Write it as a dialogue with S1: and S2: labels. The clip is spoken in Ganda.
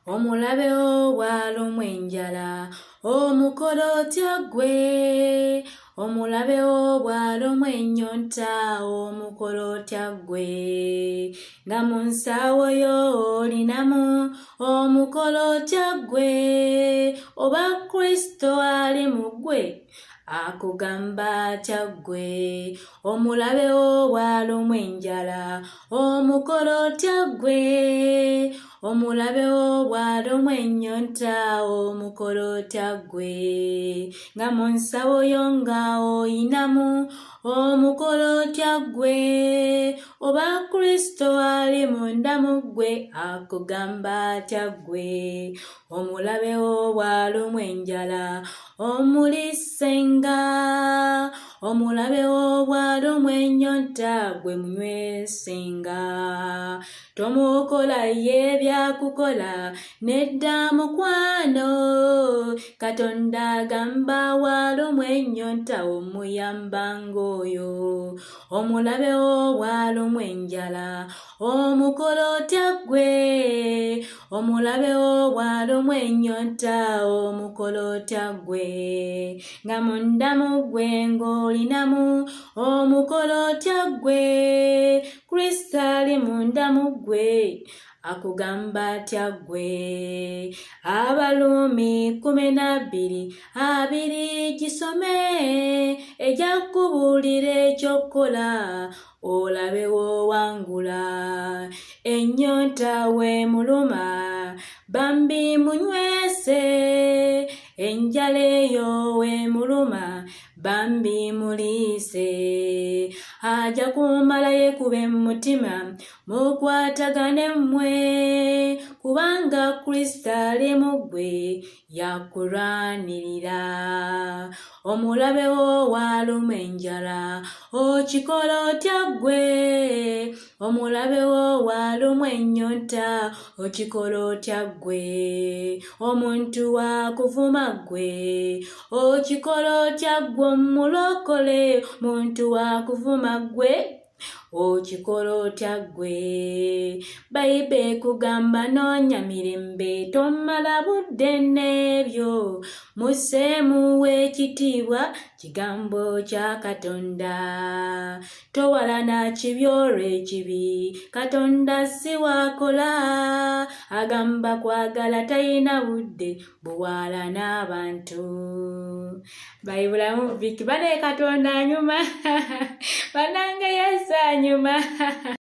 S1: omulabe bw'alumwa enjala omukolo otya ggwe, omulabe bw'alumwa ennyonta omukolo otya ggwe, nga mu nsawo yo olinamu omukolo otya ggwe, oba Kristo ali mu ggwe akugamba atya ggwe, omulabe bw'alumwa enjala omukolo otya ggwe, omulabe bw'alumwa ennyonta omukolo otya ggwe, nga mu nsawo yo nga oyinamu omukolo otya ggwe, oba Kristo ali munda mu ggwe akugamba atya ggwe, omulabe bw'alumwa enjala omulisenga, omulabe bw'alumwa ennyonta gwe munywesenga, tomukola ye byakukola nedda mukwano, Katonda agamba bw'alumwa ennyonta omuyambanga oyo, omulabe bw'alumwa enjala omukolo otya ggwe, omulabe bw'alumwa ennyonta omukolo otya ggwe, nga munda mu ggwe ng'olinamu omukolo otya ggwe, Kristo ali munda mu ggwe akugamba atya ggwe, Abaluumi 12:2 gisome ejja kukubuulira eky'okkola olabe w'owangula, ennyonta w'emuluma bambi munywese, enjala eyo w'emuluma bambi muliise, ajja kumala yekube mu mutima mukwatagane mmwe, kubanga Kristo ali mu ggwe yakulwanirira, omulabe bw'alumwa enjala okikola otya ggwe, omulabe bw'alumwa ennyonta okikola otya ggwe, omuntu wakuvuma ggwe okikola otya ggwe omulokole, omuntu wakuvuma ggwe okikola otya ggwe, Bayibuli ekugamba noonya mirembe tomala budde n'ebyo, musseemu w'ekitiibwa kigambo kya Katonda, towalana kibi olw'ekibi, Katonda si waakola, agamba kwagala talina budde buwaala n'abantu. Bayibulamu Vicky bane Katonda anyuma bannange Yesu anyuma